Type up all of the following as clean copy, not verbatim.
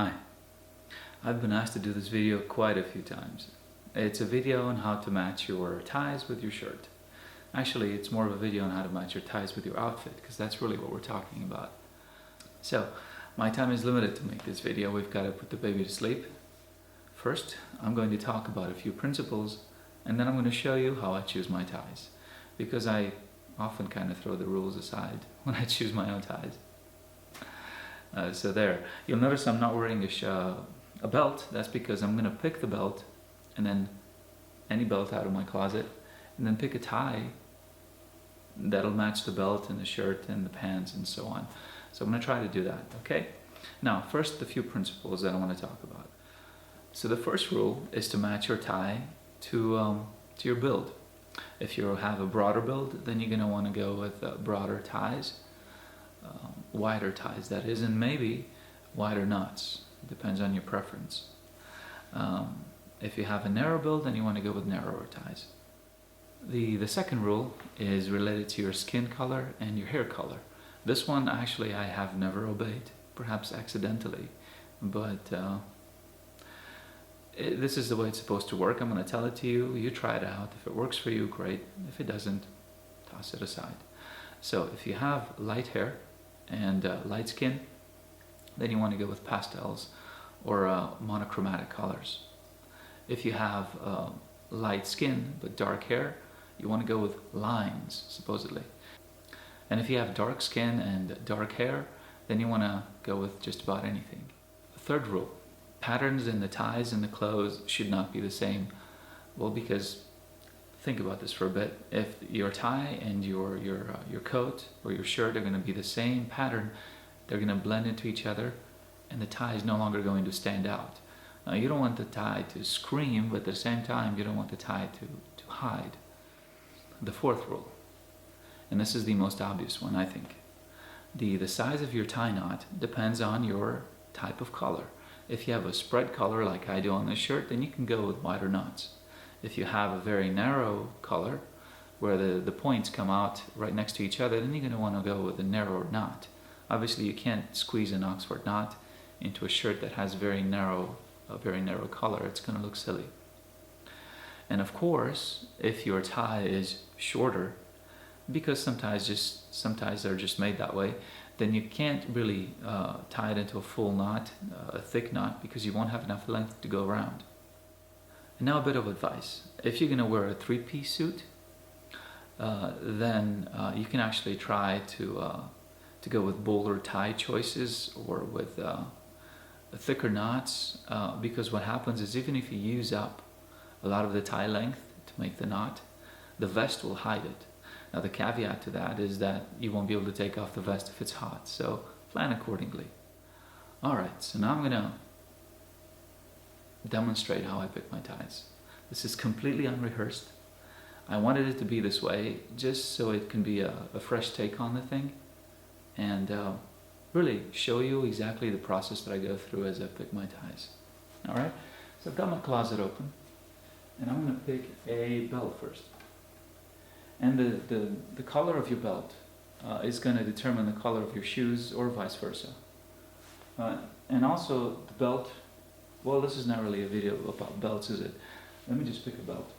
Hi, I've been asked to do this video quite a few times. It's a video on how to match your ties with your shirt. Actually, it's more of a video on how to match your ties with your outfit, because that's really what we're talking about. So, my time is limited to make this video. We've got to put the baby to sleep. First, I'm going to talk about a few principles, and then I'm going to show you how I choose my ties, because I often kind of throw the rules aside when I choose my own ties. So there, you'll notice I'm not wearing a belt. That's because I'm going to pick the belt, and then any belt out of my closet, and then pick a tie that'll match the belt and the shirt and the pants and so on. So I'm going to try to do that, okay? Now, first, the few principles that I want to talk about. So the first rule is to match your tie to your build. If you have a broader build, then you're going to want to go with broader ties. Wider ties, that is, and maybe wider knots. Depends on your preference. If you have a narrow build, then you want to go with narrower ties. The second rule is related to your skin color and your hair color. This one, actually, I have never obeyed, perhaps accidentally, but this is the way it's supposed to work. I'm going to tell it to you. You try it out. If it works for you, great. If it doesn't, toss it aside. So if you have light hair and light skin, then you want to go with pastels or monochromatic colors. If you have light skin but dark hair, you want to go with lines, supposedly. And if you have dark skin and dark hair, then you want to go with just about anything. The third rule, patterns in the ties and the clothes should not be the same. Well, because think about this for a bit. If your tie and your coat or your shirt are going to be the same pattern, they're going to blend into each other, and the tie is no longer going to stand out. Now, you don't want the tie to scream, but at the same time, you don't want the tie to hide. The fourth rule, and this is the most obvious one, I think. The size of your tie knot depends on your type of color. If you have a spread color like I do on this shirt, then you can go with wider knots. If you have a very narrow color, where the points come out right next to each other, then you're going to want to go with a narrower knot. Obviously, you can't squeeze an Oxford knot into a shirt that has a very narrow color. It's going to look silly. And of course, if your tie is shorter, because some ties are just made that way, then you can't really tie it into a full knot, a thick knot, because you won't have enough length to go around. And now a bit of advice. If you're going to wear a three-piece suit, then you can actually try to go with bolder tie choices or with thicker knots, because what happens is even if you use up a lot of the tie length to make the knot, the vest will hide it. Now the caveat to that is that you won't be able to take off the vest if it's hot, so plan accordingly. Alright, so now I'm going to demonstrate how I pick my ties. This is completely unrehearsed. I wanted it to be this way just so it can be a fresh take on the thing, and really show you exactly the process that I go through as I pick my ties. Alright, so I've got my closet open, and I'm going to pick a belt first. And the color of your belt is going to determine the color of your shoes, or vice versa. And also the belt, well, this is not really a video about belts, is it? Let me just pick a belt.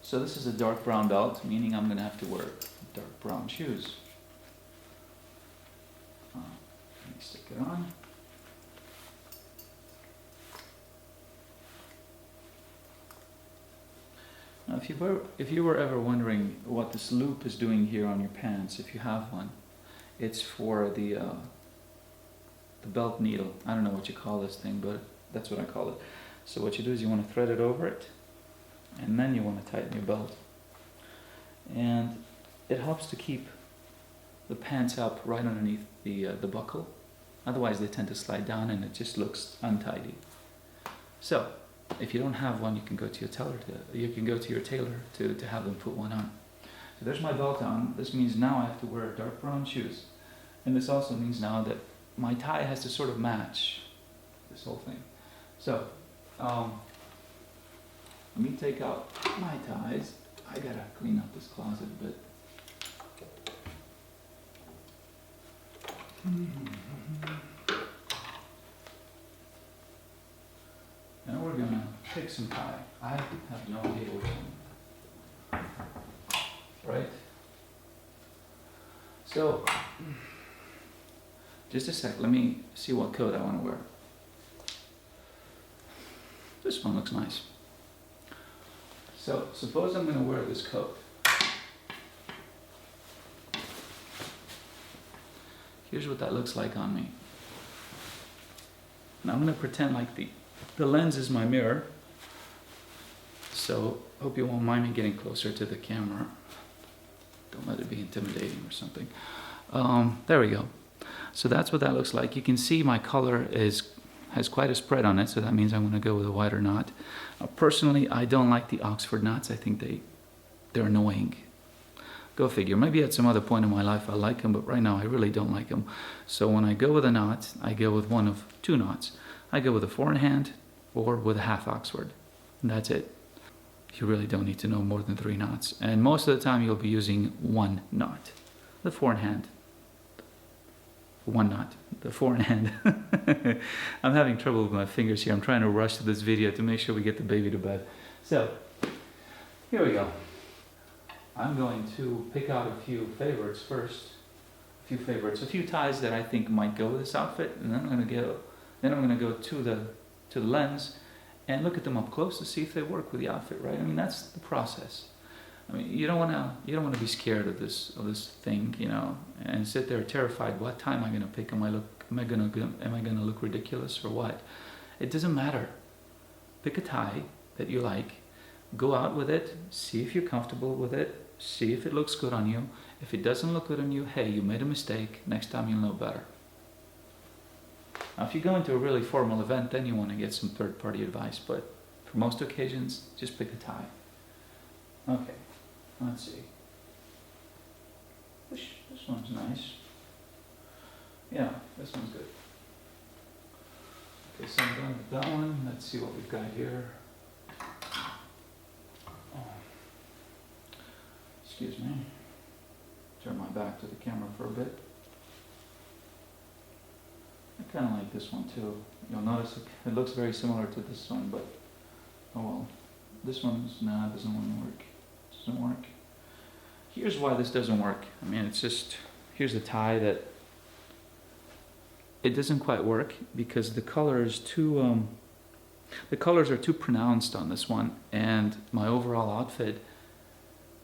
So this is a dark brown belt, meaning I'm going to have to wear dark brown shoes. Let me stick it on. Now, if you were ever wondering what this loop is doing here on your pants, if you have one, it's for the belt needle. I don't know what you call this thing, but that's what I call it. So what you do is you want to thread it over it, and then you want to tighten your belt. And it helps to keep the pants up right underneath the buckle. Otherwise they tend to slide down and it just looks untidy. So if you don't have one, you can go to your tailor to have them put one on. So there's my belt on. This means now I have to wear dark brown shoes. And this also means now that my tie has to sort of match this whole thing. So, let me take out my ties. I gotta clean up this closet a bit. Now we're gonna pick some tie. I have no idea which one. Right? So, just a sec, let me see what coat I want to wear. This one looks nice. So, suppose I'm going to wear this coat. Here's what that looks like on me. Now I'm going to pretend like the lens is my mirror. So, hope you won't mind me getting closer to the camera. Don't let it be intimidating or something. There we go. So that's what that looks like. You can see my color has quite a spread on it, so that means I'm going to go with a wider knot. Personally, I don't like the Oxford knots. I think they're annoying. Go figure. Maybe at some other point in my life I like them, but right now I really don't like them. So when I go with a knot, I go with one of two knots. I go with a 4-in-hand or with a half Oxford. And that's it. You really don't need to know more than 3 knots. And most of the time you'll be using 1 knot. The 4-in-hand. 1 knot. The 4-in-hand. I'm having trouble with my fingers here. I'm trying to rush to this video to make sure we get the baby to bed. So, here we go. I'm going to pick out a few favorites first. A few ties that I think might go with this outfit, and then I'm going to go to the lens and look at them up close to see if they work with the outfit, right? I mean, that's the process. I mean, you don't want to be scared of this thing, you know, and sit there terrified. What tie am I going to pick? Am I going to look ridiculous or what? It doesn't matter. Pick a tie that you like. Go out with it. See if you're comfortable with it. See if it looks good on you. If it doesn't look good on you, hey, you made a mistake. Next time you'll know better. Now, if you go into a really formal event, then you want to get some third-party advice. But for most occasions, just pick a tie. Okay, let's see. This one's nice. Yeah, this one's good. Okay, so I'm done with that one. Let's see what we've got here. Excuse me. Turn my back to the camera for a bit. I kind of like this one too. You'll notice it looks very similar to this one, but oh well. This one's, nah, it doesn't want to work. It doesn't work. Here's why this doesn't work. I mean, it's just, here's a tie that it doesn't quite work because the color is too, the colors are too pronounced on this one, and my overall outfit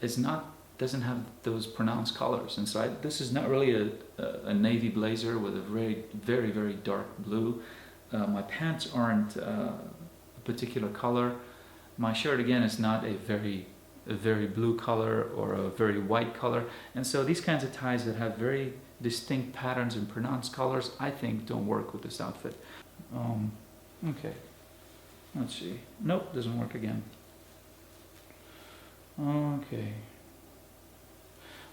doesn't have those pronounced colors inside. This is not really a navy blazer with a very, very dark blue. My pants aren't a particular color. My shirt, again, is not a very blue color or a very white color. And so these kinds of ties that have very distinct patterns and pronounced colors, I think don't work with this outfit. Okay, let's see. Nope, doesn't work again. Okay.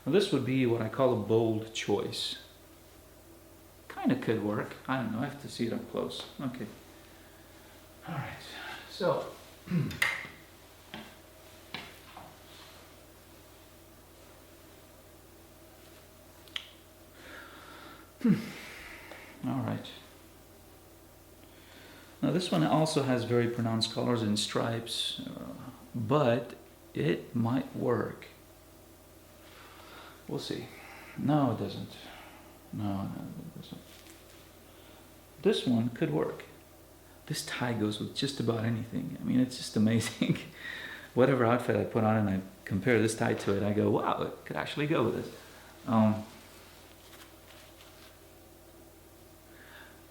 Well, this would be what I call a bold choice. Kind of could work. I don't know. I have to see it up close. Okay. All right. So, all right. Now this one also has very pronounced colors and stripes, but it might work. We'll see. No, it doesn't. No, it doesn't. This one could work. This tie goes with just about anything. I mean, it's just amazing. Whatever outfit I put on and I compare this tie to it, I go, wow, it could actually go with this.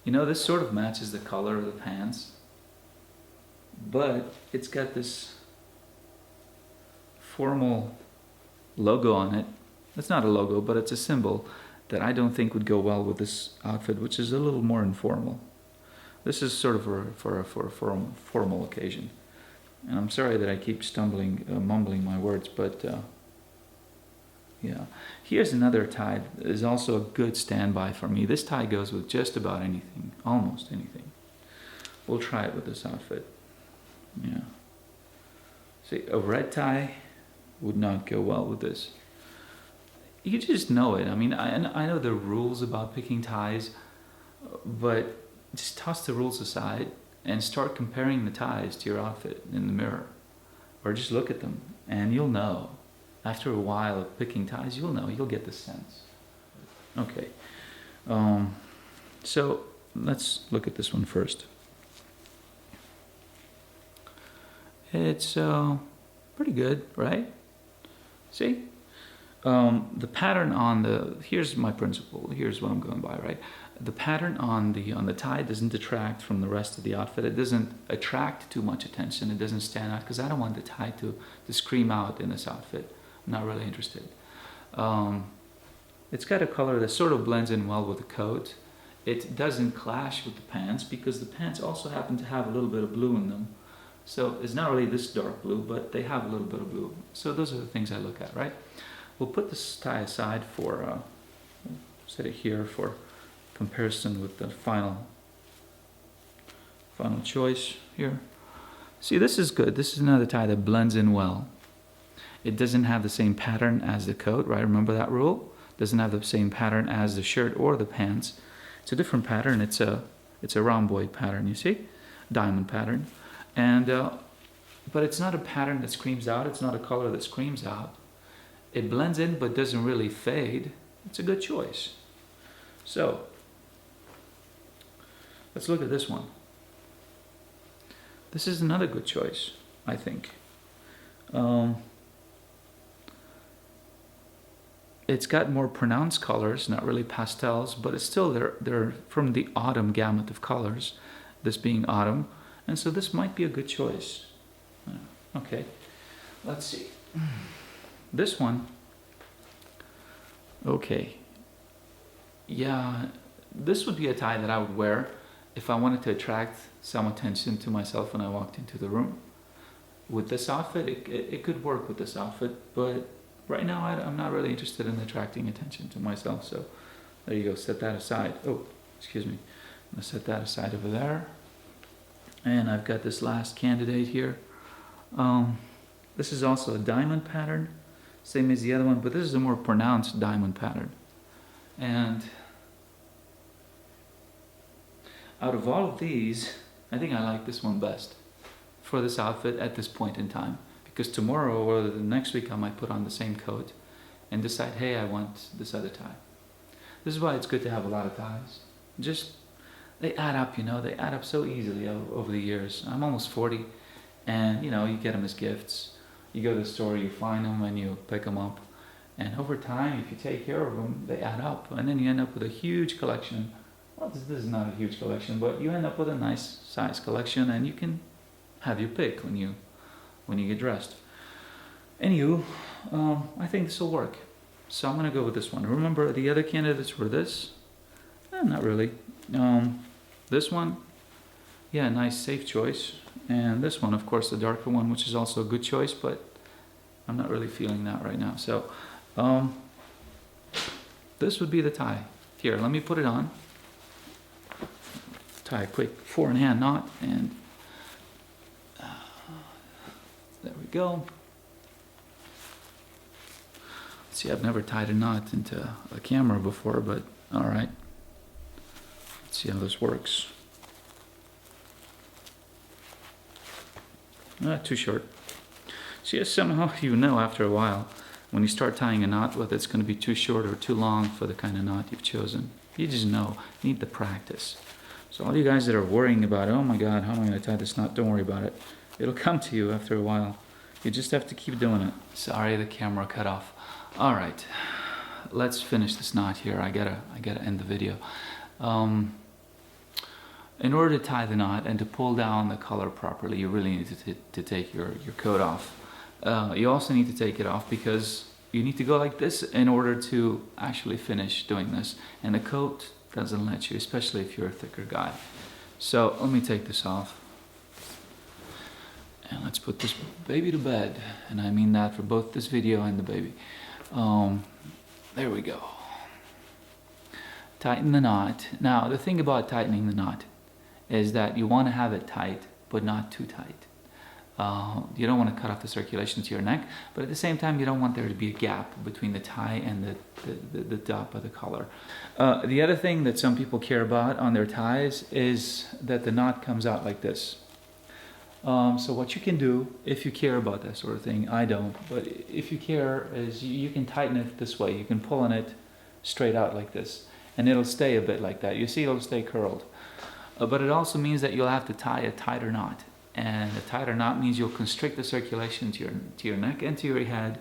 You know, this sort of matches the color of the pants, but it's got this formal logo on it. It's not a logo, but it's a symbol that I don't think would go well with this outfit, which is a little more informal. This is sort of for a formal occasion. And I'm sorry that I keep mumbling my words, but yeah. Here's another tie that is also a good standby for me. This tie goes with just about anything, almost anything. We'll try it with this outfit. Yeah. See, a red tie would not go well with this. you just know it. I mean, I know the rules about picking ties, but just toss the rules aside and start comparing the ties to your outfit in the mirror, or just look at them and you'll know. After a while of picking ties, you'll know, you'll get the sense. Okay, so let's look at this one first. It's pretty good, right? See? The pattern on the, here's my principle, here's what I'm going by, right? The pattern on the tie doesn't detract from the rest of the outfit. It doesn't attract too much attention. It doesn't stand out, because I don't want the tie to scream out in this outfit. I'm not really interested. It's got a color that sort of blends in well with the coat. It doesn't clash with the pants, because the pants also happen to have a little bit of blue in them. So it's not really this dark blue, but they have a little bit of blue. So those are the things I look at, right? We'll put this tie aside for, set it here for comparison with the final choice here. See, this is good. This is another tie that blends in well. It doesn't have the same pattern as the coat, right? Remember that rule? Doesn't have the same pattern as the shirt or the pants. It's a different pattern. It's a rhomboid pattern, you see? Diamond pattern. And but it's not a pattern that screams out. It's not a color that screams out. It blends in but doesn't really fade. It's a good choice. So let's look at this one. This is another good choice, I think. It's got more pronounced colors, not really pastels, but it's still, they're from the autumn gamut of colors, this being autumn, and so this might be a good choice. Okay, let's see. This one, okay, yeah, this would be a tie that I would wear if I wanted to attract some attention to myself when I walked into the room. With this outfit, it could work with this outfit, but right now I'm not really interested in attracting attention to myself, so there you go, set that aside. Oh, excuse me. I'm gonna set that aside over there. And I've got this last candidate here. This is also a diamond pattern, same as the other one, but this is a more pronounced diamond pattern. And out of all of these, I think I like this one best for this outfit at this point in time. Because tomorrow or the next week I might put on the same coat and decide, hey, I want this other tie. This is why it's good to have a lot of ties. Just, they add up, you know, they add up so easily over the years. I'm almost 40, and you know, you get them as gifts. You go to the store, you find them, and you pick them up. And over time, if you take care of them, they add up. And then you end up with a huge collection. Well, this is not a huge collection, but you end up with a nice size collection, and you can have your pick when you get dressed. Anywho, I think this will work. So I'm going to go with this one. Remember, the other candidates were this? Not really. This one, yeah, nice, safe choice. And this one, of course, the darker one, which is also a good choice, but I'm not really feeling that right now. So this would be the tie. Here, let me put it on. Tie a quick 4-in-hand knot, and there we go. See, I've never tied a knot into a camera before, but all right. Let's see how this works. Not too short. See, somehow you know after a while when you start tying a knot whether it's going to be too short or too long for the kind of knot you've chosen. You just know. You need the practice. So all you guys that are worrying about, oh my God, how am I going to tie this knot? Don't worry about it. It'll come to you after a while. You just have to keep doing it. Sorry, the camera cut off. All right, let's finish this knot here. I gotta end the video. In order to tie the knot and to pull down the collar properly, you really need to take your coat off. You also need to take it off because you need to go like this in order to actually finish doing this. And the coat doesn't let you, especially if you're a thicker guy. So let me take this off. And let's put this baby to bed. And I mean that for both this video and the baby. There we go. Tighten the knot. Now, the thing about tightening the knot is that you want to have it tight, but not too tight. You don't want to cut off the circulation to your neck, but at the same time, you don't want there to be a gap between the tie and the top of the collar. The other thing that some people care about on their ties is that the knot comes out like this. So what you can do, if you care about that sort of thing, I don't, but if you care, is you can tighten it this way. You can pull on it straight out like this, and it'll stay a bit like that. You see, it'll stay curled. But it also means that you'll have to tie a tighter knot. And a tighter knot means you'll constrict the circulation to your neck and to your head,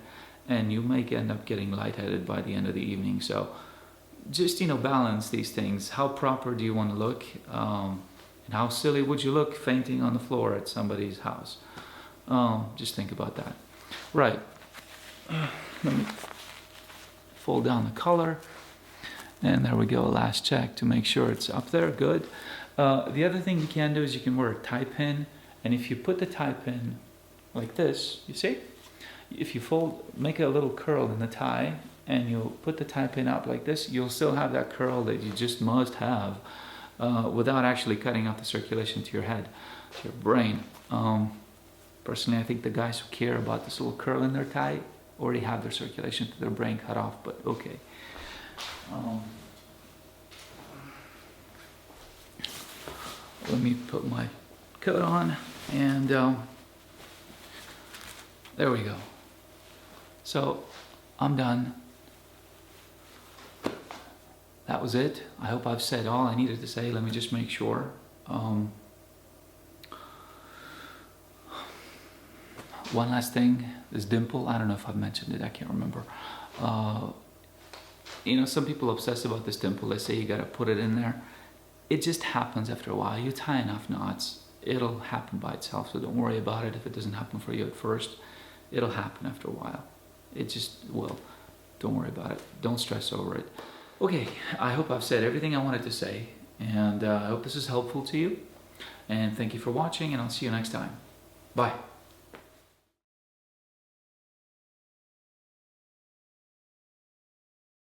and you may end up getting lightheaded by the end of the evening. So just, balance these things. How proper do you want to look? And how silly would you look fainting on the floor at somebody's house? Just think about that. Right. Let me fold down the collar. And there we go, last check to make sure it's up there, good. The other thing you can do is you can wear a tie pin. And if you put the tie pin like this, you see? If you make a little curl in the tie, and you put the tie pin up like this, you'll still have that curl that you just must have without actually cutting off the circulation to your head, to your brain. Personally, I think the guys who care about this little curl in their tie already have their circulation to their brain cut off, but okay. Let me put my coat on, and there we go. So I'm done. That was it. I hope I've said all I needed to say. Let me just make sure. One last thing, this dimple, I don't know if I've mentioned it, I can't remember. Some people obsess about this dimple. They say you gotta put it in there. It just happens after a while. You tie enough knots, it'll happen by itself, so don't worry about it if it doesn't happen for you at first. It'll happen after a while. It just will. Don't worry about it. Don't stress over it. Okay, I hope I've said everything I wanted to say, and I hope this is helpful to you. And thank you for watching, and I'll see you next time. Bye.